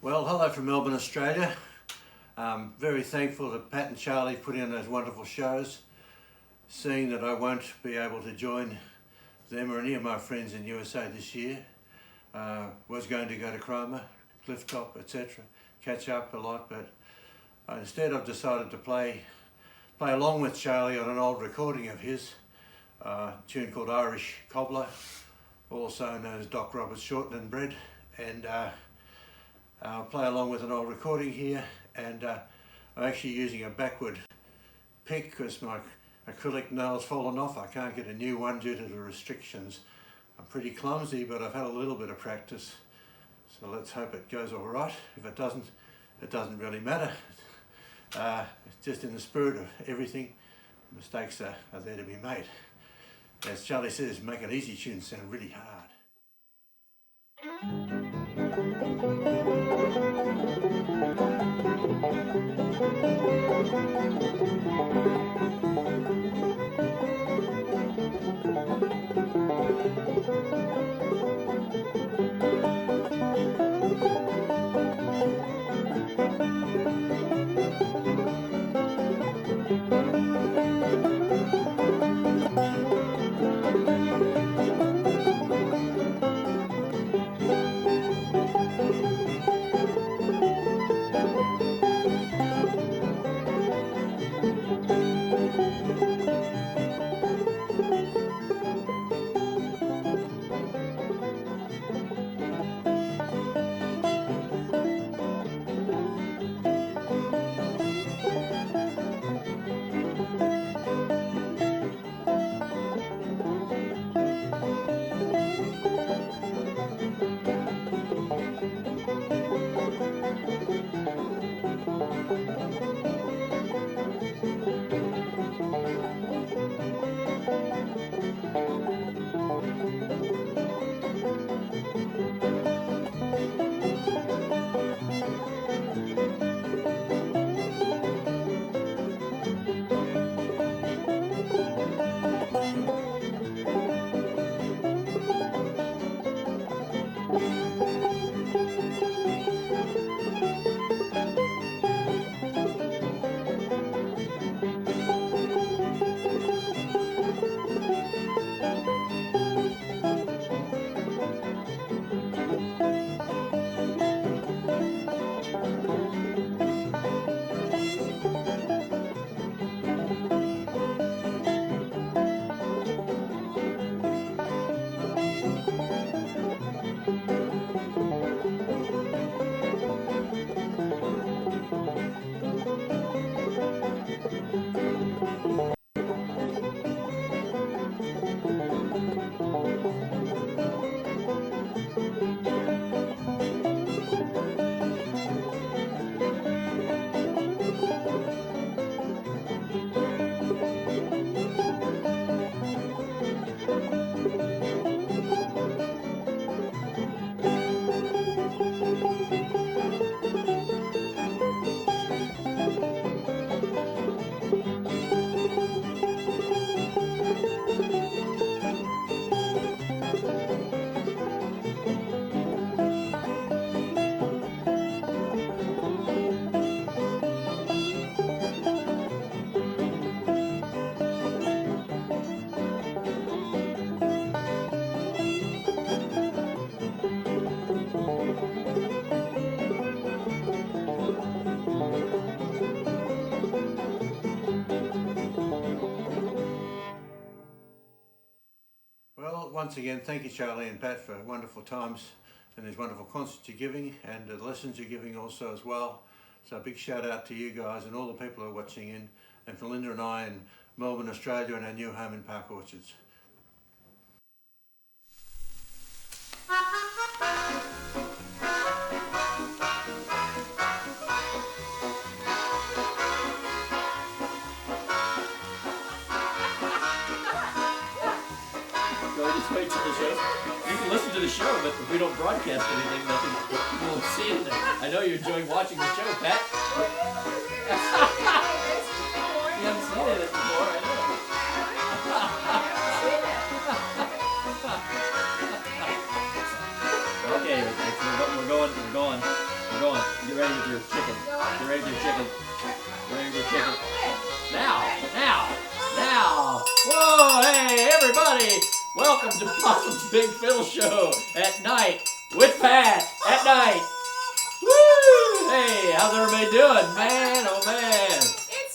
Well, hello from Melbourne, Australia. Very thankful that Pat and Charlie put in those wonderful shows. Seeing that I won't be able to join them or any of my friends in USA this year, was going to go to Cromer, Clifftop, etc., catch up a lot, but instead I've decided to play along with Charlie on an old recording of his, a tune called Irish Cobbler, also known as Doc Roberts Shortland Bread, and I'll play along with an old recording here, and I'm actually using a backward pick because my acrylic nail's fallen off. I can't get a new one due to the restrictions. I'm pretty clumsy, but I've had a little bit of practice, so let's hope it goes all right. If it doesn't really matter. It's just in the spirit of everything, mistakes are there to be made. As Charlie says, make an easy tune sound really hard. Once again, thank you Charlie and Pat for wonderful times and these wonderful concerts you're giving and the lessons you're giving also as well. So a big shout out to you guys and all the people who are watching in, and for Linda and I in Melbourne, Australia, and our new home in Park Orchards. Wait till the show. You can listen to the show, but if we don't broadcast anything, you won't see anything. I know you're enjoying watching the show, Pat. You haven't seen it before, I know. Okay, we're going. your chicken. Where's your chicken? Now. Whoa, hey, everybody. Welcome to Possum's Big Fiddle Show at night with Pat at night. Woo! Hey, how's everybody doing? Man, oh man.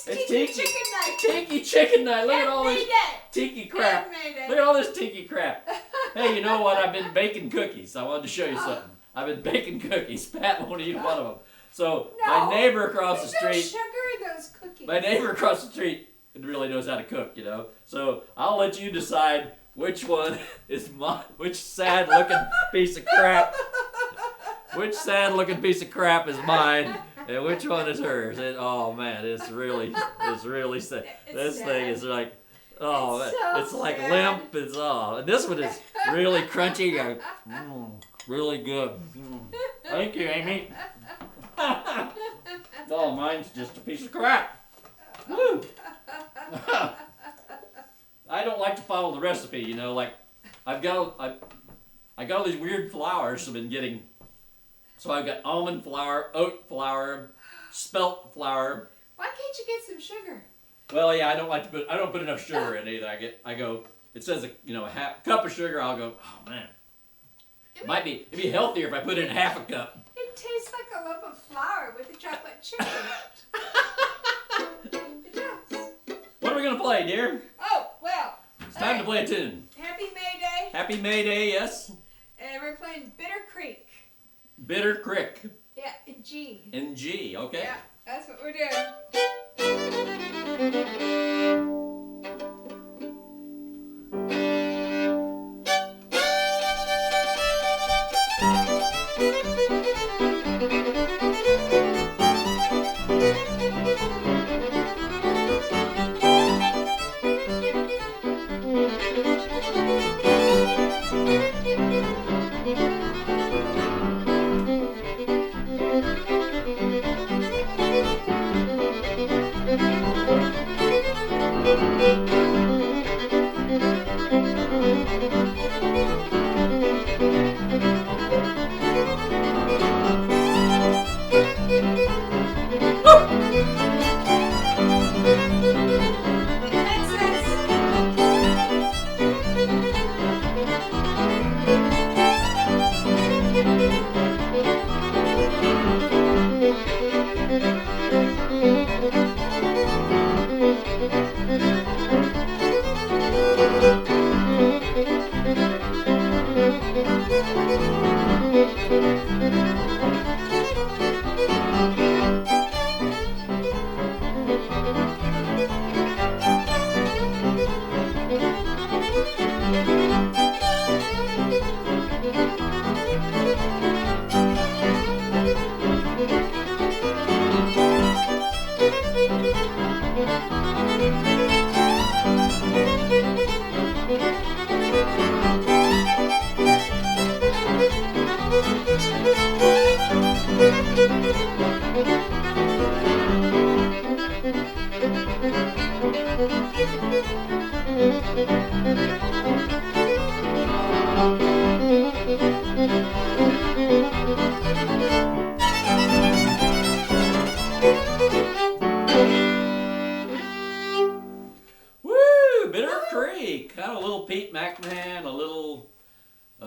It's Tiki chicken night. Tiki chicken night. Look at all this Tiki crap. Look at all this Tiki crap. Hey, you know what? I've been baking cookies. I wanted to show you something. I've been baking cookies. Pat won't eat one of them. So my neighbor across the street. There's no sugar in those cookies. My neighbor across the street really knows how to cook, you know. So I'll let you decide which one is mine. Which sad looking piece of crap. Which sad looking piece of crap is mine, and which one is hers? Oh man, it's really sad. This sad. thing is like, oh, it's like sad. limp. It's and this one is really crunchy. Really good. Thank you, Amy. Oh, mine's just a piece of crap. Woo. I don't like to follow the recipe, you know. Like, I got all these weird flours I've been getting. So I've got almond flour, oat flour, spelt flour. Why can't you get some sugar? Well, yeah, I don't put enough sugar in either. It says a half cup of sugar. I'll go, oh man, it'd be healthier if I put in half a cup. It tastes like a lump of flour with a chocolate chip in it. It does. What are we gonna play, dear? Oh, well. It's time to play a tune. Happy May Day. Happy May Day, yes. And we're playing Bitter Creek. Bitter Crick. Yeah, in G. In G, okay. Yeah, that's what we're doing.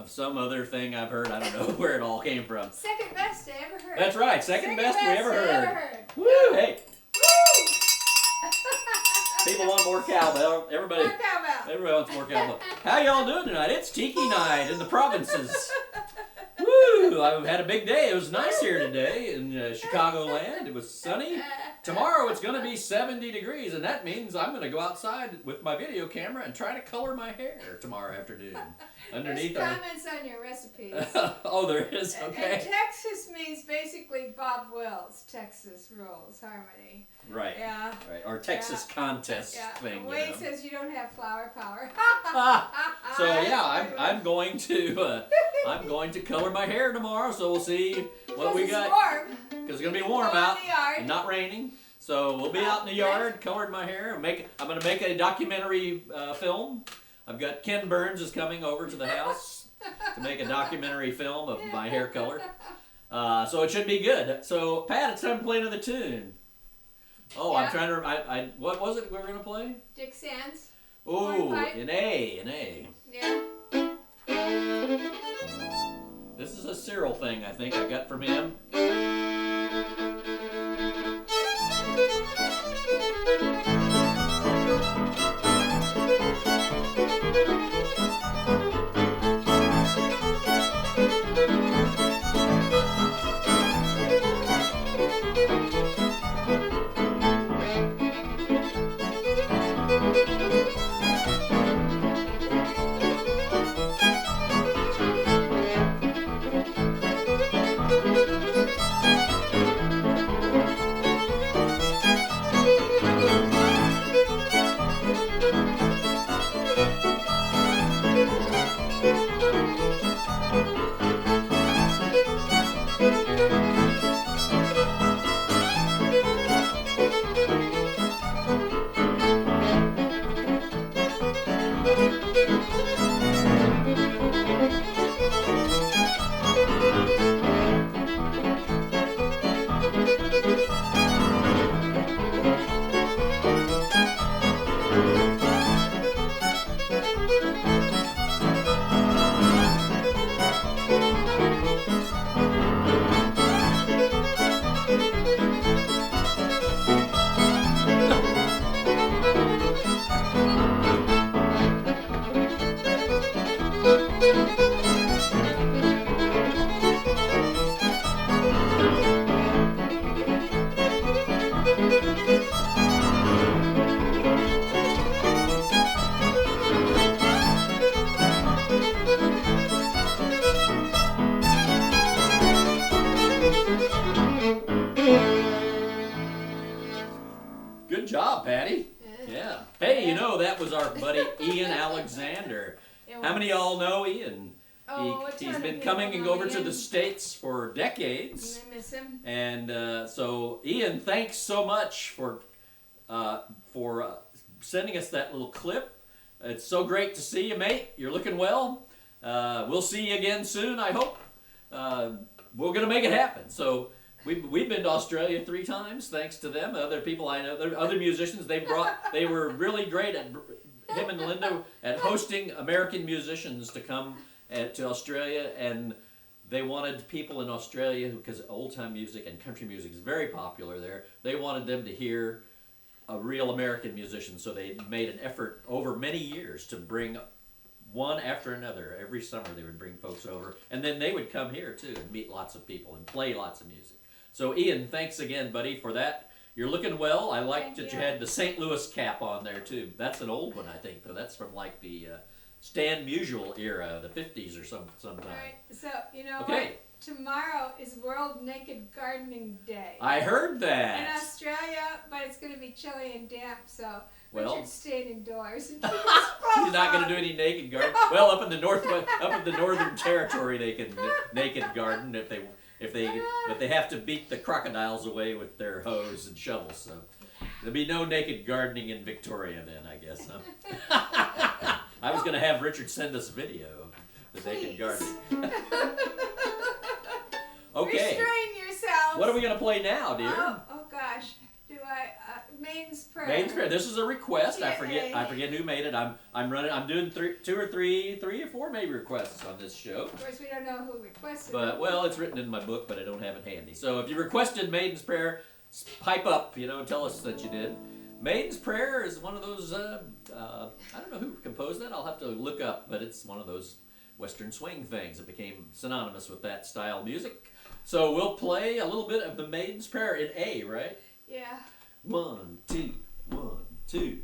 Some other thing I've heard. I don't know where it all came from. Second best I ever heard. That's right. Second best we ever heard. Woo! Hey. Woo! People want more cowbell. Everybody wants more cowbell. How y'all doing tonight? It's Tiki night in the provinces. Woo! I've had a big day. It was nice here today in Chicagoland. It was sunny. Tomorrow it's going to be 70 degrees, and that means I'm going to go outside with my video camera and try to color my hair tomorrow afternoon. Underneath There's comments on your recipes. Oh, there is? Okay. And Texas means basically Bob Wells, Texas Rules Harmony. Right. Yeah. Right. Or Texas contest thing. Wade says you don't have flower power. So yeah, I'm going to color my hair tomorrow. So we'll see what we got. Because it's gonna be warm out and not raining. So we'll be out in the yard, colored my hair. I'm gonna make a documentary film. I've got Ken Burns is coming over to the house to make a documentary film of my hair color. So it should be good. So, Pat, it's time to play another tune. Oh, Yeah. I'm trying to. What was it we were going to play? Dick Sands. Oh, Hornpipe. an A. Yeah. This is a Cyril thing, I think I got from him. Good job, Patty. Yeah. Hey, you know, that was our buddy Ian Alexander. How many of y'all know Ian? Oh, He's been coming and over to the States for decades. I miss him. And so, Ian, thanks so much for sending us that little clip. It's so great to see you, mate. You're looking well. We'll see you again soon, I hope. We're going to make it happen. So we've been to Australia 3 times, thanks to them. Other people I know, other musicians they were really great at, him and Linda, at hosting American musicians to come to Australia, and they wanted people in Australia, because old-time music and country music is very popular there, they wanted them to hear a real American musician, so they made an effort over many years to bring one after another. Every summer they would bring folks over, and then they would come here too and meet lots of people and play lots of music. So Ian, thanks again, buddy, for that. You're looking well. I liked that you had the St. Louis cap on there too. That's an old one, I think, though. That's from like the Stan Musial era, the 50s or sometime. Right. So, you know what? Tomorrow is World Naked Gardening Day. I heard that. In Australia, but it's going to be chilly and damp, so well, Richard's staying indoors. He's not going to do any naked garden. Well, up in the Northern Territory, they can naked garden but they have to beat the crocodiles away with their hose and shovels. So there'll be no naked gardening in Victoria then, I guess. Huh? I was going to have Richard send us a video of the naked gardening. Okay. Restrain yourselves. What are we going to play now, dear? Oh gosh. Do I Maiden's Prayer. Maiden's Prayer. This is a request. I forget who made it. I'm doing three or four maybe requests on this show. Of course, we don't know who requested But it. well, it's written in my book, but I don't have it handy. So if you requested Maiden's Prayer, pipe up. Tell us that you did. Maiden's Prayer is one of those. I don't know who composed that. I'll have to look up, but it's one of those Western swing things that became synonymous with that style of music. So we'll play a little bit of the Maiden's Prayer in A, right? Yeah. 1, 2, 1, 2.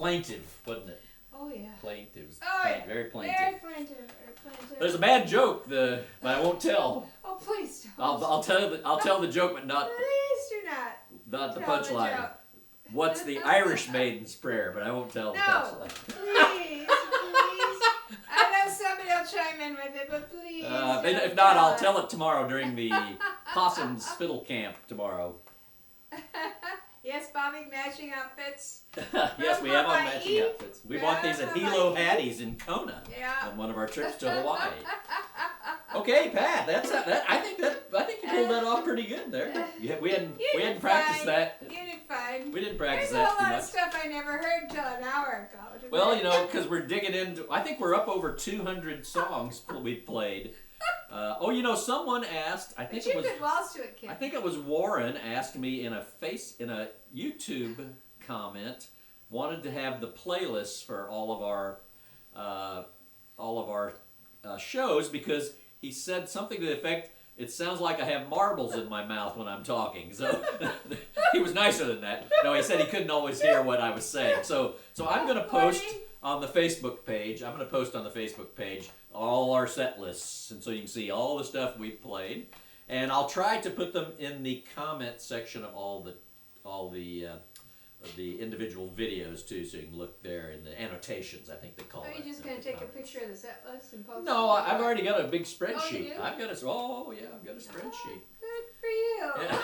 plaintive, wasn't it? Oh yeah. Plaintive. Oh yeah. Very plaintive. Very plaintive. Very plaintive. There's a bad joke, but I won't tell. Oh please don't. I'll tell the joke, but not Please do not. the Tell the punchline. joke. What's the Irish maiden's prayer? But I won't tell the No. punchline. Please, please. I know somebody will chime in with it, but please. If not, I'll tell it tomorrow during the Possum's Fiddle Camp tomorrow. Yes, Bobby, matching outfits. Yes, we have on Hawaii. matching outfits. We bought these at Hawaii. Hilo Hattie's in Kona Yeah. on one of our trips to Hawaii. Okay, Pat, I think you pulled that off pretty good there. Yeah, we hadn't practiced that. You did fine. We didn't practice There's a that whole too lot much. of stuff I never heard until an hour ago. Well, you know, because we're digging into. I think we're up over 200 songs we've played. You know, someone asked. I think But it you was. could waltz to it, kid. I think it was Warren asked me in a YouTube comment, wanted to have the playlists for all of our shows because he said something to the effect, it sounds like I have marbles in my mouth when I'm talking. So he was nicer than that. No, he said he couldn't always hear what I was saying. So I'm going to post on the Facebook page. I'm going to post on the Facebook page all our set lists, and so you can see all the stuff we've played. And I'll try to put them in the comment section of all the individual videos too, so you can look there in the annotations. I think they call it. Are you just going to take a picture of the set list and post it? No, I've already got a big spreadsheet. Oh, you do? I've got a spreadsheet. Good for you. Yeah.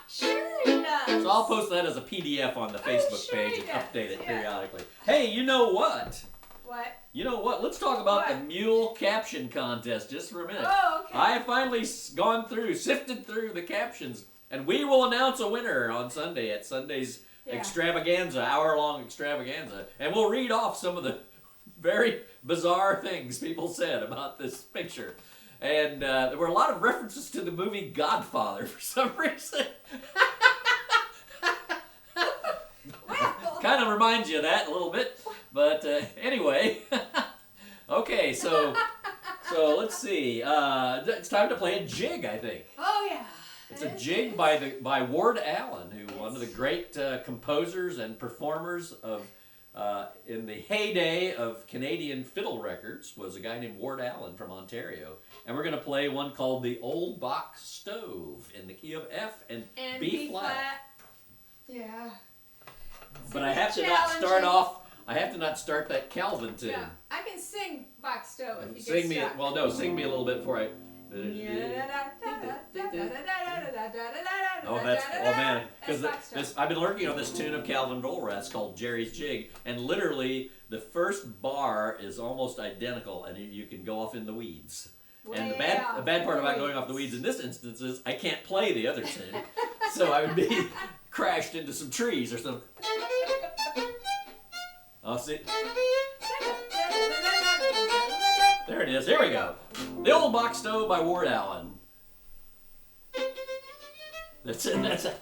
Sure he does. So I'll post that as a PDF on the Facebook sure page he and does, update it yeah. periodically. Hey, you know what? What? You know what? Let's talk about the What? mule caption contest just for a minute. Oh, okay. I have finally sifted through the captions, and we will announce a winner on Sunday at Sunday's extravaganza, hour-long extravaganza, and we'll read off some of the very bizarre things people said about this picture. And there were a lot of references to the movie Godfather for some reason. Kind of reminds you of that a little bit, but anyway. Okay, so let's see. It's time to play a jig, I think. Oh, yeah. It's a jig by Ward Allen, who one of the great composers and performers of in the heyday of Canadian fiddle records was a guy named Ward Allen from Ontario, and we're going to play one called "The Old Box Stove" in the key of F and B flat. Yeah. But I have to not start off. I have to not start that Calvin tune. Yeah. I can sing Box Stove if you Sing get me. stuck. Well, no, sing me a little bit before I. Oh, man, because I've been working on this tune of Calvin Volrath's called Jerry's Jig, and literally the first bar is almost identical, and you can go off in the weeds. And the bad part about going off the weeds in this instance is I can't play the other tune, so I would be crashed into some trees or something. I'll see. There it is. Here we go. The Old Box Stove by Ward Allen. That's it. That's it.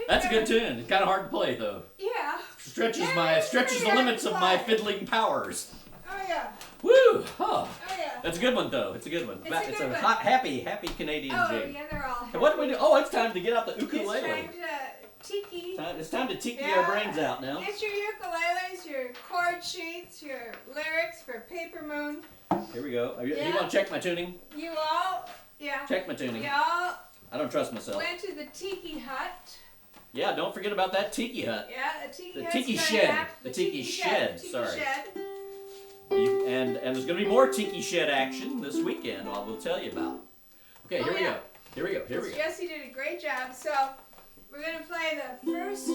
That's a good tune. It's kind of hard to play though. Yeah. Stretches It's the limits of my pretty fiddling powers. Oh yeah. Woo! Oh. Oh yeah. That's a good one though. It's a good one. It's a good one. hot, happy Canadian Oh jig. yeah, they're all happy. And what do we do? Oh, it's time to get out the It's ukulele. time to tiki. It's time to tiki Yeah. our brains out now. Get your ukuleles, your chord sheets, your lyrics for Paper Moon. Here we go. You Yeah. want to check my tuning? You all, yeah. Check my tuning. Y'all I don't trust myself. went to the Tiki Hut. Yeah, don't forget about that tiki hut. Yeah, the Tiki The Hut's Tiki gonna Shed. have- The Tiki Shed, Tiki sorry. Shed. And there's going to be more tiki shed action this weekend. I will tell you about. Okay, here we yeah. go. Here we go. Here we go. Jesse did a great job. So we're gonna play the first.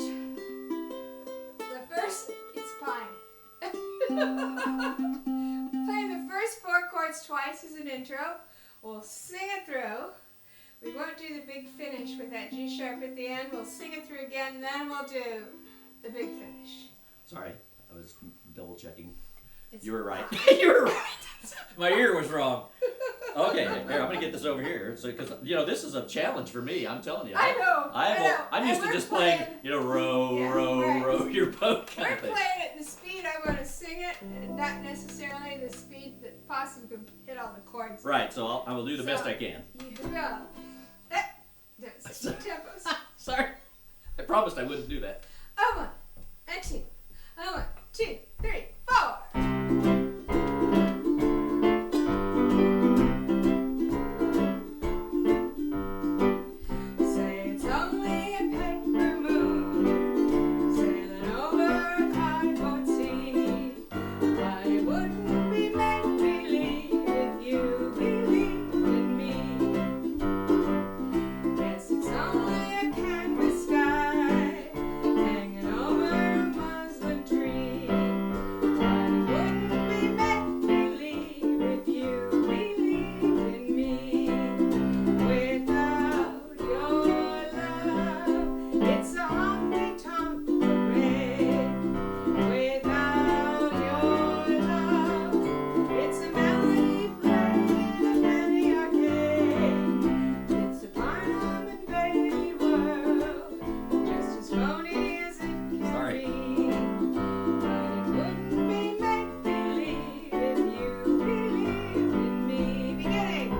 It's fine. Play the first 4 chords twice as an intro. We'll sing it through. We won't do the big finish with that G sharp at the end. We'll sing it through again, then we'll do the big finish. Sorry, I was double checking. It's You were right. fine. You were right. My ear was wrong. Okay, here, I'm gonna get this over here. So, because this is a challenge for me. I'm telling you. I know. I'm And used to we're just playing, row, Yeah, row, right. row your boat kind We're of thing. playing at the speed I want to sing it, and not necessarily the speed that Possum can hit all the chords. Right. So I will do the best So- I can. You go. There's 2 tempos. Sorry. I promised I wouldn't do that. 1 and 2. 1, 2, 3, 4. Say it's only a paper moon sailing over a cardboard sea, but it wouldn't be make-believe if you believed in me. Yes, it's only a canvas sky hanging over a muslin tree, but it wouldn't be make-believe if you believed in me. Without your love, it's a honky-tonk parade. Without your love, it's a melody played in a penny arcade. It's a Barnum and Bailey world, just as phony as it can Sorry. be. But it wouldn't be make-believe if you believed in me. Beginning.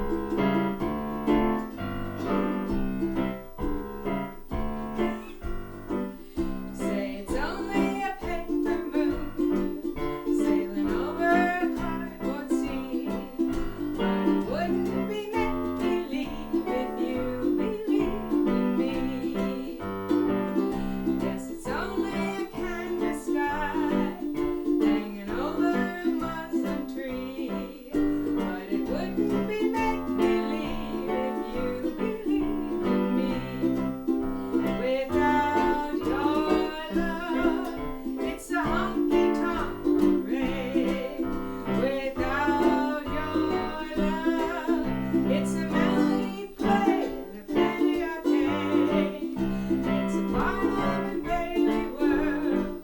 Say it's only a paper moon sailing over a cardboard sea, but it wouldn't be make-believe if you believed in me. Yes, it's only a canvas sky hanging over a muslin tree, but it wouldn't be make-believe if you believed in me. Without your love, it's a honky-tonk parade. Without your love, it's a melody played in a penny arcade. It's a Barnum and Bailey world,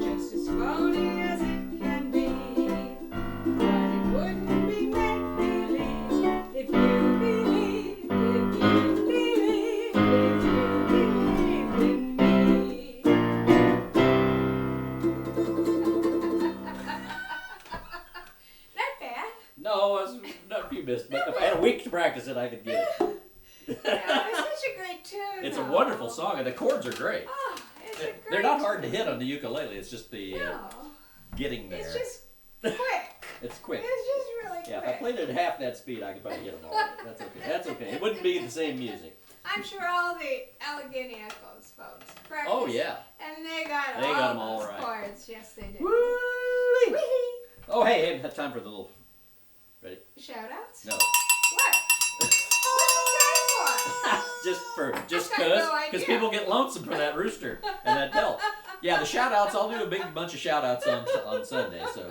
just as phony as it can be. But it wouldn't be make-believe if you believed, if you believed, if you believed in me. Not bad. No, it's not a few missed, but if I had a week to practice it, I could get it. Yeah, it's such a great tune. It's a though. wonderful song, and the chords are great. Oh, it's a great They're not hard to hit on the ukulele. It's just the No, getting there. it's just quick. It's quick. It's just really Yeah, if I quick. played it at half that speed, I could probably hit them all. That's okay. That's okay. It wouldn't be the same music. I'm sure all the Allegheny Echoes folks practiced. Oh yeah. And they got They all got 'em all those right. chords. Yes, they did. Woo-wee. Whee! Oh hey, have time for the little. Ready? Shout outs? No. What? What's the time for? just I got no because idea. people get lonesome for that rooster and that bell. Yeah, the shout outs. I'll do a big bunch of shout outs on Sunday. So.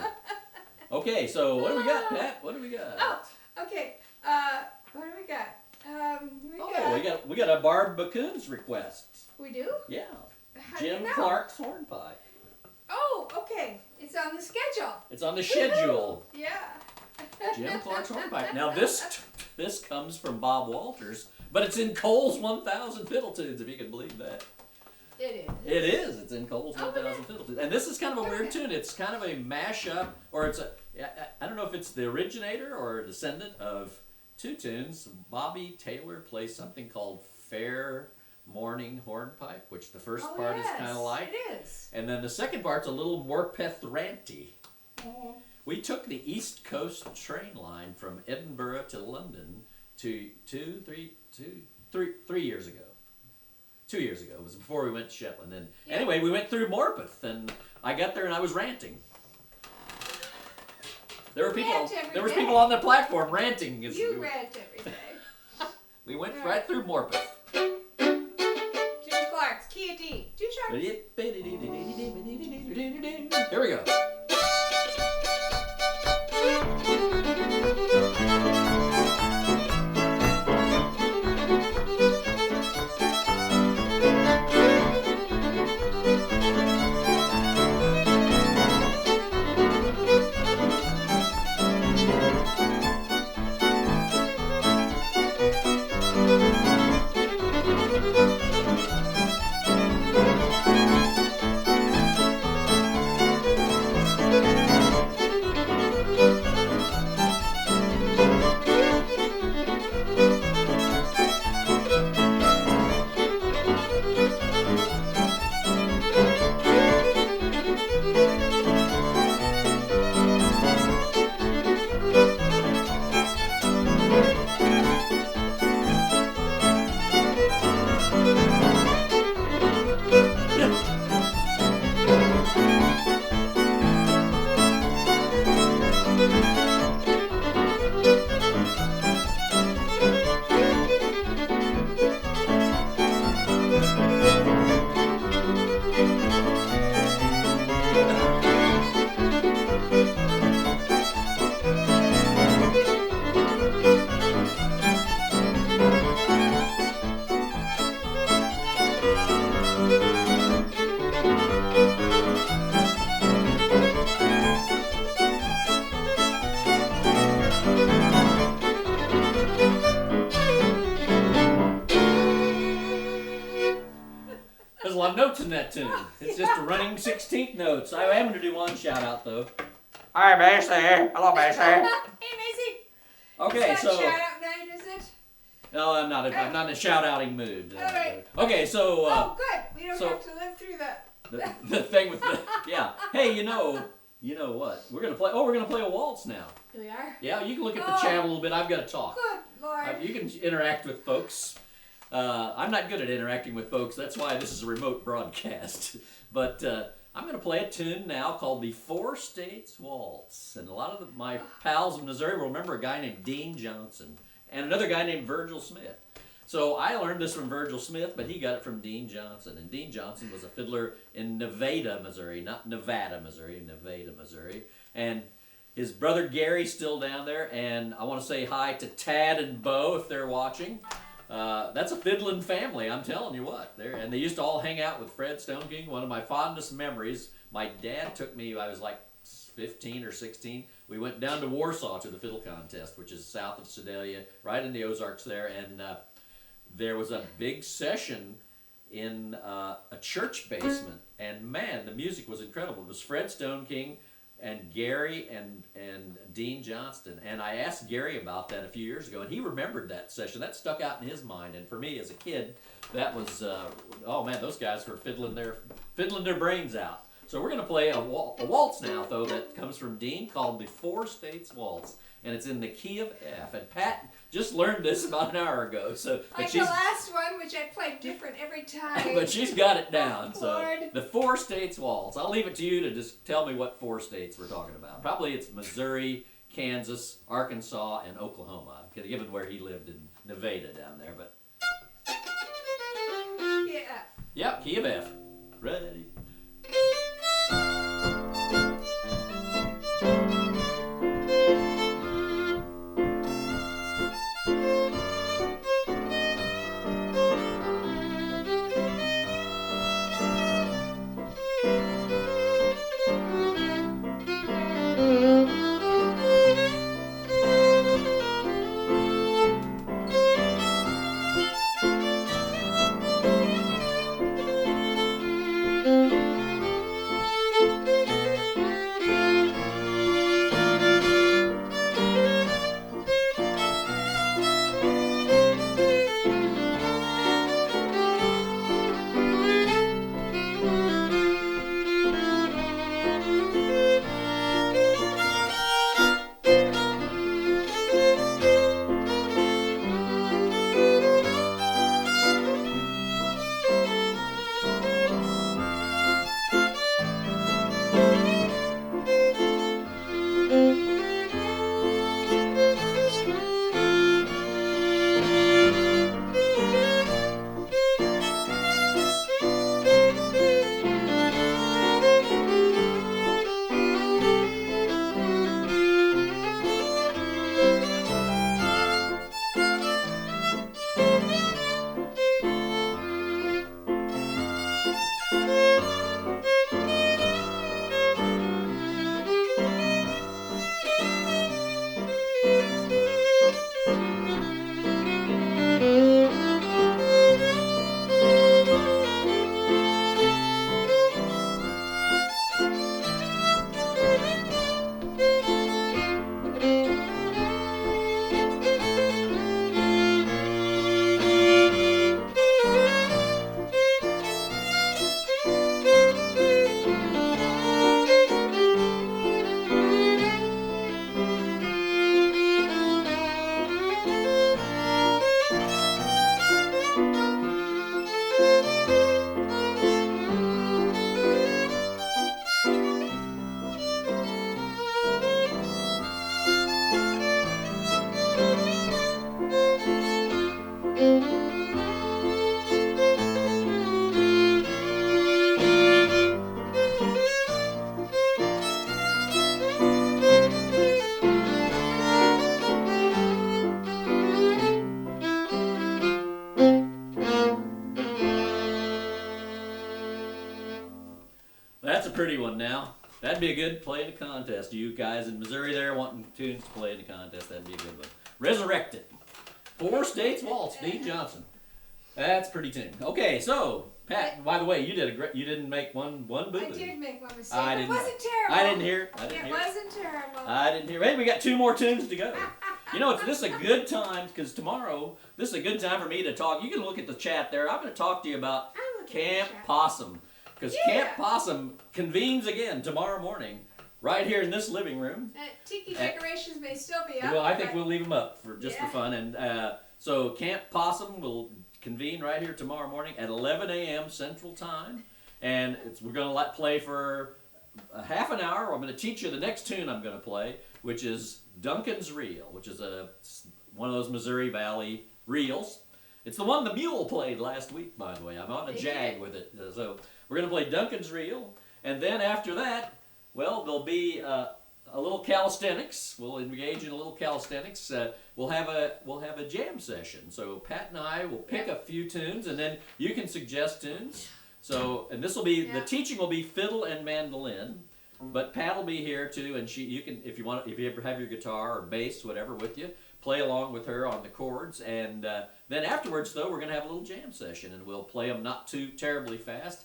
Okay, so what do we got, Pat? What do we got? Oh, okay. What do we got? We got a Barb Bacoon's request. We do? Yeah. How do you Jim know? Clark's Hornpipe. Oh, okay. It's on the schedule. It's on the schedule. Yeah. Jim Clark's Hornpipe. Now this comes from Bob Walters, but it's in Cole's 1000 Fiddle Tunes, if you can believe that. It is. It is. It's in Cole's 1000 Fiddle Tunes. And this is kind of a weird tune. It's kind of a mashup, or it's a, I don't know if it's the originator or a descendant of two tunes. Bobby Taylor plays something called Fair Morning Hornpipe, which the first part is kind of like. It is. And then the second part's a little more Pethranty. Mhm. We took the East Coast train line from Edinburgh to London 3 years ago. 2 years ago. It was before we went to Shetland. And anyway, we went through Morpeth, and I got there and I was ranting. There were people on the platform ranting. You rant every day. We went right through Morpeth. Jim Clark's Key of D. Two sharps. Here we go. There's a lot of notes in that tune. It's just a running 16th notes. I am going to do one shout out though. Hi, Macy. Hello, Macy. Hey, Macy. Okay, It's so not shout out night, is it? no, I'm not. I'm not in a shout outing mood. All right. Okay, so Oh, good. We don't so- have to live through that. the thing with the Hey, you know what? We're gonna play. Oh, we're gonna play a waltz now. Here we are. Yeah, you can look at the channel a little bit. I've got to talk. Good Lord. You can interact with folks. I'm not good at interacting with folks. That's why this is a remote broadcast. But I'm going to play a tune now called the Four States Waltz. And a lot of my pals in Missouri will remember a guy named Dean Johnson and another guy named Virgil Smith. So I learned this from Virgil Smith, but he got it from Dean Johnson. And Dean Johnson was a fiddler in Nevada, Missouri. Not Nevada, Missouri. Nevada, Missouri. And his brother Gary's still down there. And I want to say hi to Tad and Bo if they're watching. That's a fiddling family, I'm telling you what. And they used to all hang out with Fred Stone King. One of my fondest memories, my dad took me, I was like 15 or 16. We went down to Warsaw to the fiddle contest, which is south of Sedalia, right in the Ozarks there. And there was a big session in a church basement. And man, the music was incredible. It was Fred Stone King and Gary and Dean Johnston. And I asked Gary about that a few years ago, and he remembered that session. That stuck out in his mind. And for me as a kid, that was, oh man, those guys were fiddling their brains out. So we're going to play a waltz now, though, that comes from Dean called the Four States Waltz. And it's in the key of F. And Pat just learned this about an hour ago. Like the last one, which I played different every time. But she's got it down. So Lord. the Four States Waltz. I'll leave it to you to just tell me what four states we're talking about. Probably it's Missouri, Kansas, Arkansas, and Oklahoma. Given where he lived in Nevada down there. But Yeah. yep, key of F. Ready. That's a pretty one now. That'd be a good play in the contest. You guys in Missouri there wanting tunes to play in the contest, that'd be a good one. Resurrected. 4 States Waltz, Dean Johnson. That's a pretty tune. Okay, so Pat, by the way, you didn't make one boo-boo. I did make one mistake. I It didn't. wasn't terrible. I didn't hear. It wasn't terrible. I didn't hear. Hey, we got 2 more tunes to go. You know, this is a good time because tomorrow, this is a good time for me to talk. You can look at the chat there. I'm going to talk to you about Camp Possum. Because Camp Possum convenes again tomorrow morning right here in this living room. Tiki decorations may still be up. Well, I think we'll leave them up for fun. And so Camp Possum will convene right here tomorrow morning at 11 a.m. Central Time. And we're going to play for a half an hour. I'm going to teach you the next tune I'm going to play, which is Duncan's Reel, which is one of those Missouri Valley reels. It's the one the mule played last week, by the way. I'm on a jag with it. So we're going to play Duncan's Reel. And then after that, well, there'll be a little calisthenics. We'll engage in a little calisthenics. We'll have a jam session. So Pat and I will pick a few tunes, and then you can suggest tunes. So, and this will be the teaching will be fiddle and mandolin, but Pat will be here too, and you can if you ever have your guitar or bass, whatever, with you, play along with her on the chords, and then afterwards though we're gonna have a little jam session, and we'll play them not too terribly fast.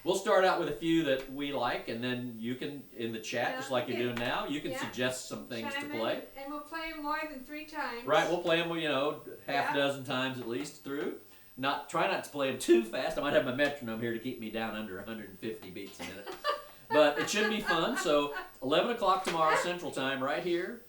We'll start out with a few that we like, and then you can, in the chat, just like you're doing now, you can suggest some things to play. And we'll play them more than 3 times. Right, we'll play them, half a dozen times at least through. Try not to play them too fast. I might have my metronome here to keep me down under 150 beats a minute. But it should be fun. So 11 o'clock tomorrow Central Time right here.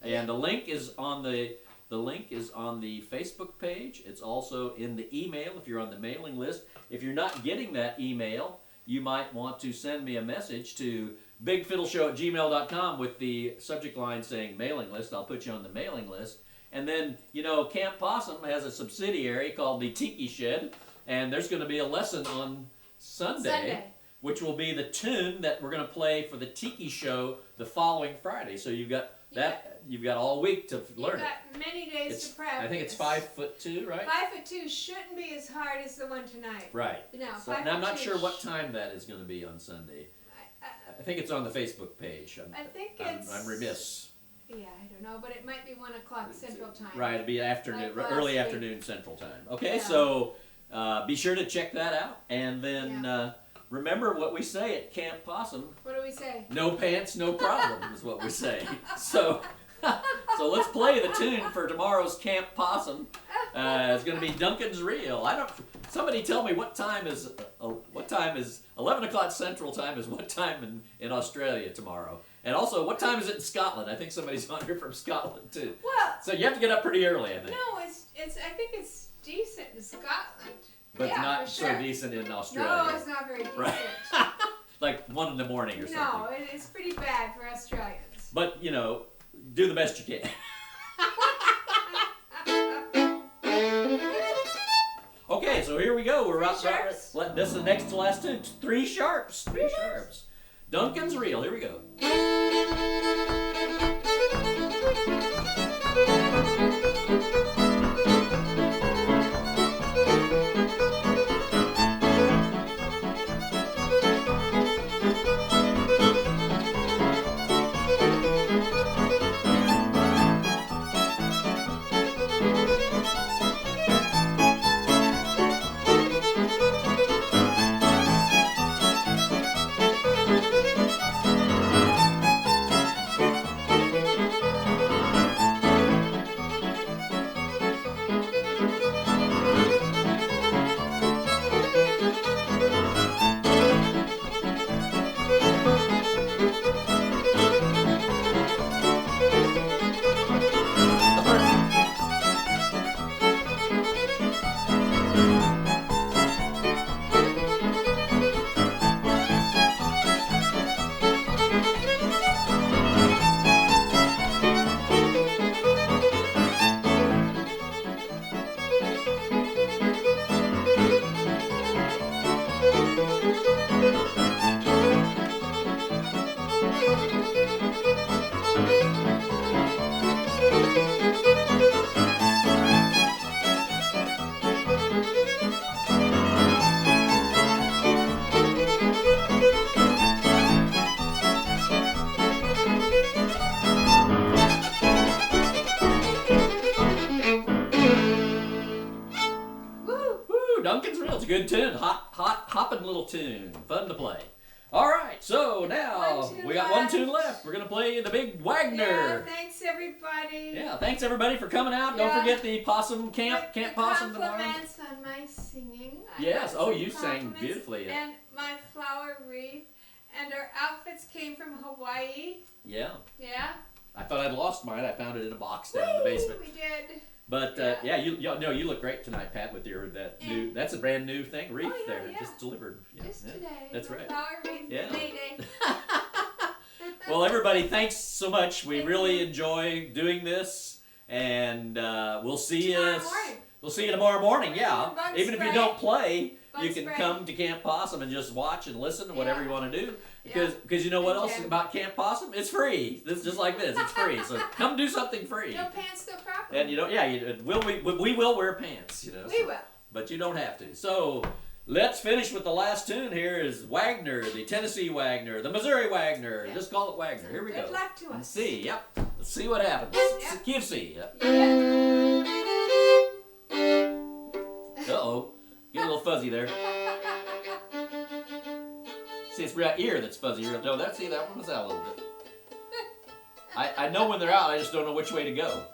And the link is on the Facebook page. It's also in the email if you're on the mailing list. If you're not getting that email, you might want to send me a message to BigFiddleShow@gmail.com with the subject line saying mailing list. I'll put you on the mailing list. And then, Camp Possum has a subsidiary called the Tiki Shed, and there's going to be a lesson on Sunday, which will be the tune that we're going to play for the Tiki show the following Friday. So you've got you've got all week to learn it. You've got many days to practice. I think it's 5'2", right? 5'2" shouldn't be as hard as the one tonight. Right. No, so, and I'm not sure what time that is going to be on Sunday. I think it's on the Facebook page. I'm remiss. Yeah, I don't know, but it might be 1 o'clock Central Time. Right, it'll be early afternoon Central Time. Okay, so be sure to check that out, and then remember what we say at Camp Possum. What do we say? No pants, no problem is what we say. So let's play the tune for tomorrow's Camp Possum. It's going to be Duncan's Reel. Somebody tell me what time is 11 o'clock Central Time is what time in Australia tomorrow. And also, what time is it in Scotland? I think somebody's on here from Scotland too. Well, so you have to get up pretty early, I think. No, I think it's decent in Scotland. But not so decent in Australia. No, it's not very decent. Right. Like 1 in the morning or something. No, it's pretty bad for Australians. But do the best you can. Okay, so here we go. We're up. This is the next to last tune. 3 sharps. 3 sharps. Duncan's Reel. Here we go. bopping little tune. Fun to play. All right, so now we got one tune left. We're going to play the big Wagner. Yeah, thanks everybody. Yeah, thanks everybody for coming out. Don't forget the Possum Camp Possum tomorrow. Compliments on my singing. Yes, you sang beautifully. And my flower wreath. And our outfits came from Hawaii. Yeah. Yeah. I thought I'd lost mine. I found it in a box down in the basement. We did. But you look great tonight, Pat, with your new. That's a brand new thing, wreath there, just delivered. Yeah, just today. That's right. Flower wreath. Yeah. Mayday. Well, everybody, thanks so much. We really enjoy doing this, and we'll see you. We'll see you tomorrow morning. Yeah, even if you don't play, you can come to Camp Possum and just watch and listen to whatever you want to do. Because you know what else about Camp Possum? It's free. It's just like this. It's free. So come do something free. No pants, no problem. And we will wear pants. We will. But you don't have to. So let's finish with the last tune. Here is Wagner, the Tennessee Wagner, the Missouri Wagner. Yeah. Just call it Wagner. Here we go. Good luck to us. Let's see. Yep. Let's see what happens. Yep. Keep see. Yep. Yeah. Uh-oh. Get a little fuzzy there. See, it's my ear that's fuzzy. No, that one was out a little bit. I know when they're out, I just don't know which way to go.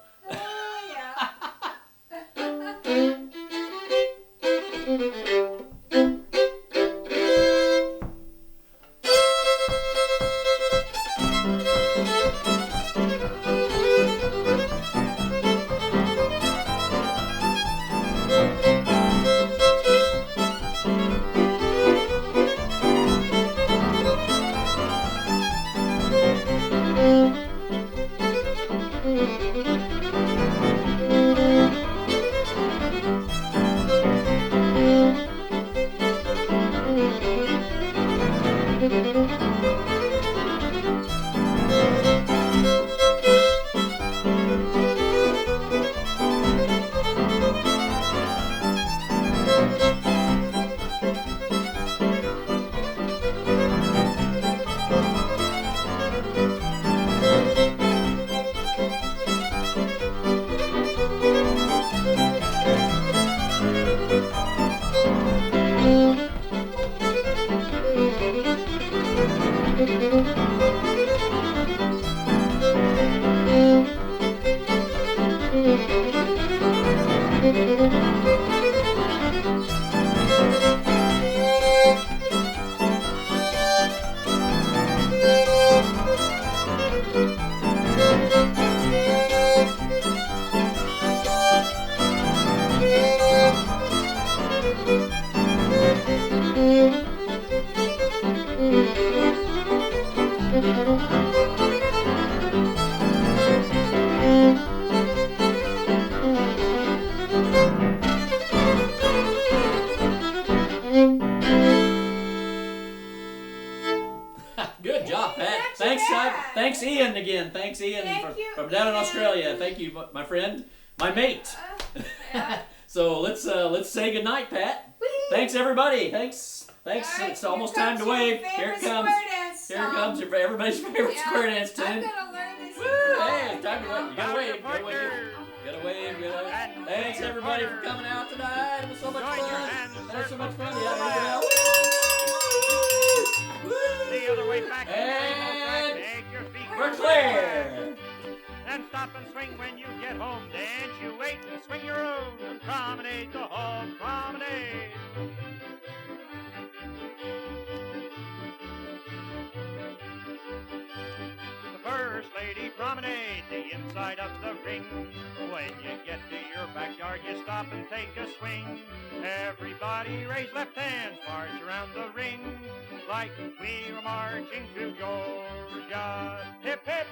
Good job, Pat. Thanks, Ian, again. Thanks, Ian, from down in Australia. Thank you, my friend, my mate. So let's say goodnight, Pat. Thanks, everybody. Thanks. It's almost time to wave. Here it comes. Here it comes. Everybody's favorite square dance tune. I'm gonna learn this. Hey, time to wave. You gotta wave. Gotta wave. Thanks, everybody, for coming out tonight. It was so much fun. That's so much fun. Yeah, the other way back. And Make your feet we're clear. And stop and swing when you get home. Dance, you wait and swing your own. And promenade the home promenade. The first lady promenade, the inside of the ring. When you get to your backyard, you stop and take a swing. Everybody raise left hands, march around the ring. Like we were marching to Georgia. Hip, hip,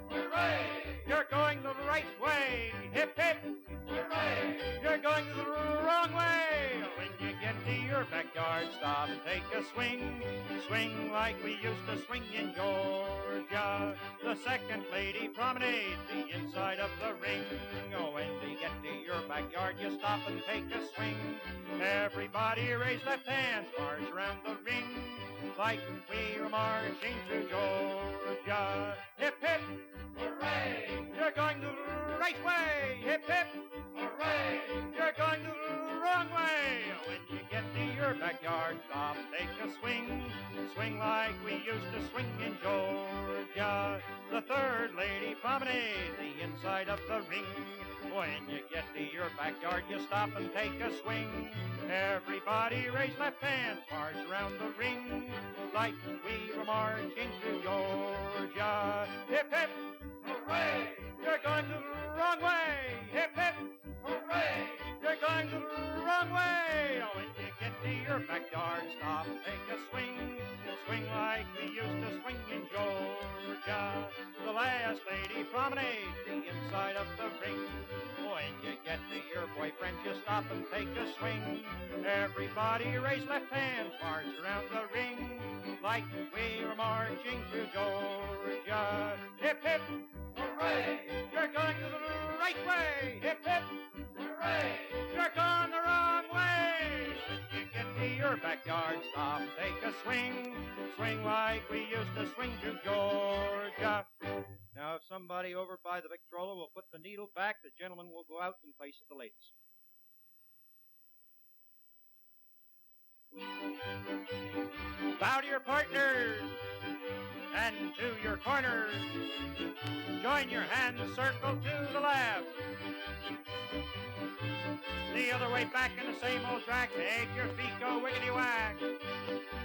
hooray! You're going the right way. Hip, hip, hooray! You're going the wrong way. When you get to your backyard, stop and take a swing. Swing like we used to swing in Georgia. The second lady promenade, the inside of the ring. When you get to your backyard, you stop and take a swing. Everybody raise left hands, march around the ring. Like we were marching to Georgia. Hip, hip, hooray! You're going the right way. Hip, hip, hooray! You're going the wrong way. When you get to your backyard, stop, take a swing. Swing like we used to swing in Georgia. The third lady promenade, the inside of the ring. When you get to your backyard, you stop and take a swing. Everybody raise left hands, march around the ring like we were marching through Georgia. Hip, hip, hooray! You're going the wrong way. Hip, hip, hooray! You're going the wrong way. Oh, when you get to your backyard, stop, take a swing. Swing like we used to swing in Georgia. The last lady promenade, the inside of the ring. When you get to your boyfriend, you stop and take a swing. Everybody raise left hands, march around the ring like we were marching through Georgia. Hip, hip, hooray! You're going the right way. Hip, hip, hooray! You're going the wrong way. When you get to your backyard, stop, take a swing. Swing like we used to swing through Georgia. Now, if somebody over by the Victrola will put the needle back, the gentleman will go out in place of the ladies. Bow to your partners and to your corners. Join your hands, circle to the left. The other way back in the same old track. Make your feet go wiggity-whack.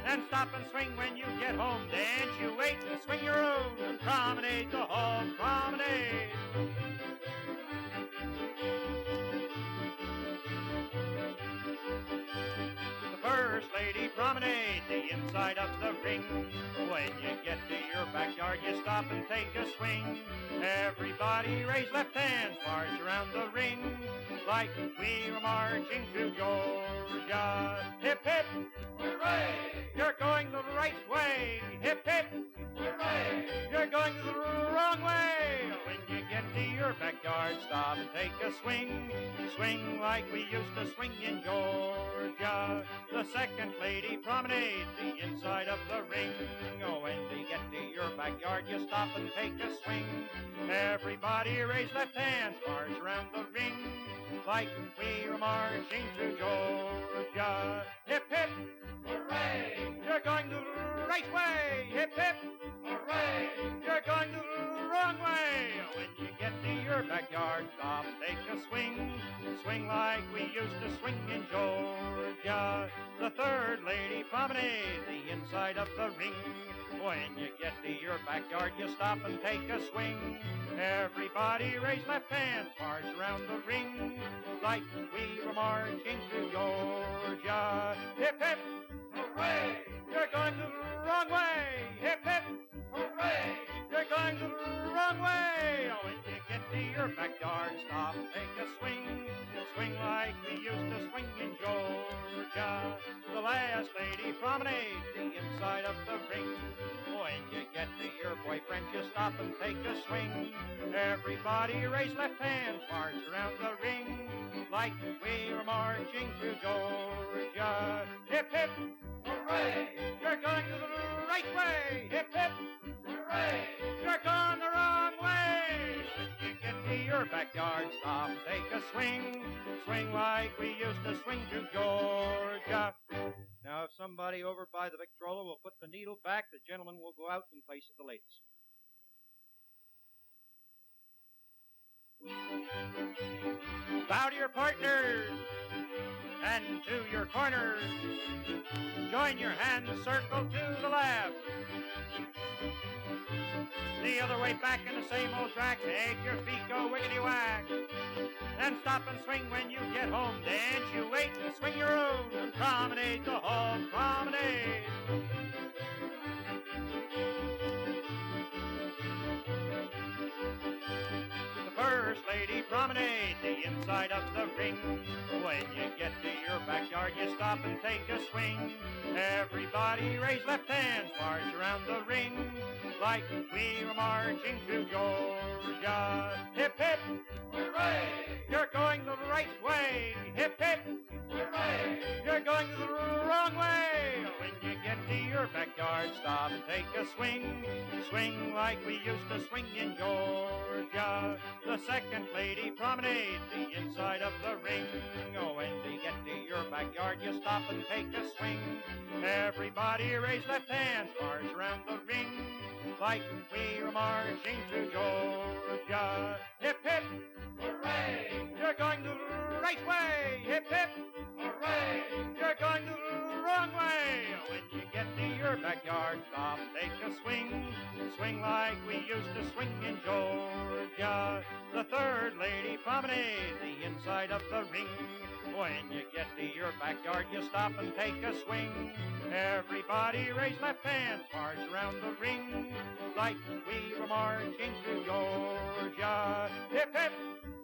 And stop and swing when you get home. Dance, you wait and swing your own. And promenade the whole promenade. The first lady promenade, the inside of the ring. When you get to your backyard, you stop and take a swing. Everybody raise left hands, march around the ring like we were marching through Georgia. Hip, hip, hooray! You're going the right way. Hip, hip, hooray! You're going the wrong way. When you get to your backyard, stop and take a swing. Swing like we used to swing in Georgia. The second lady promenade, the inside of the ring. Oh, when you get to your backyard, you stop and take a swing. Everybody raise left hands, march around the ring like we were marching through Georgia. Hip, hip, hooray! You're going the right way. Hip, hip, hooray! You're going the wrong way. When you get to your backyard, stop, take a swing. Swing like we used to swing in Georgia. The third lady promenade, the inside of the ring. When you get to your backyard, you stop and take a swing. Everybody raise left hands, march around the ring like we were marching through Georgia. Hip, hip, hooray! You're going the wrong way. Hip, hip, hooray! You're going the wrong way. Oh, when you get to your backyard, stop, take a swing. Swing like we used to swing in Georgia. The last lady promenade, the inside of the ring. When you get to your boyfriend, you stop and take a swing. Everybody raise left hands, march around the ring like we were marching through Georgia. Hip, hip, hooray! You're going the right way. Hip, hip, hooray! You're going the wrong way. When you get to your backyard, stop, take a swing. Swing like we used to swing through Georgia. Now, if somebody over by the Victrola will put the needle back, the gentleman will go out in place of the ladies. Bow to your partners and to your corners. Join your hands, circle to the left. The other way back in the same old track. Make your feet go wiggity-whack. And stop and swing when you get home. Dance, you wait and swing your own. And promenade the whole promenade. The first lady promenade, the inside of the ring. When you get to your backyard, you stop and take a swing. Everybody raise left hands, march around the ring like we were marching through Georgia. Hip, hip, hooray! You're going the right way. Hip, hip, hooray! You're going the wrong way. When you get to your backyard, backyard, stop and take a swing. Swing like we used to swing in Georgia. The second lady promenade, the inside of the ring. Oh, when you get to your backyard, you stop and take a swing. Everybody raise left hands, march around the ring like we were marching to Georgia. Hip, hip, hooray! You're going the right way. Hip, hip, hooray! You're going the wrong way. When you get to your backyard, stop and take a swing. Swing like we used to swing in Georgia. The third lady promenade, the inside of the ring. When you get to your backyard, you stop and take a swing. Everybody raise left hands, march around the ring like we were marching to Georgia. Hip, hip,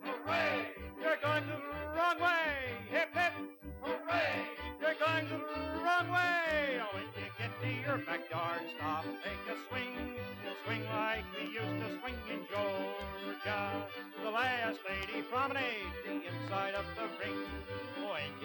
hooray! You're going the wrong way. Hip, hip, hooray! You're going the wrong way. Oh, when you get to your backyard, stop and take a swing. Swing like we used to swing in Georgia. The last lady promenade, the inside of the ring.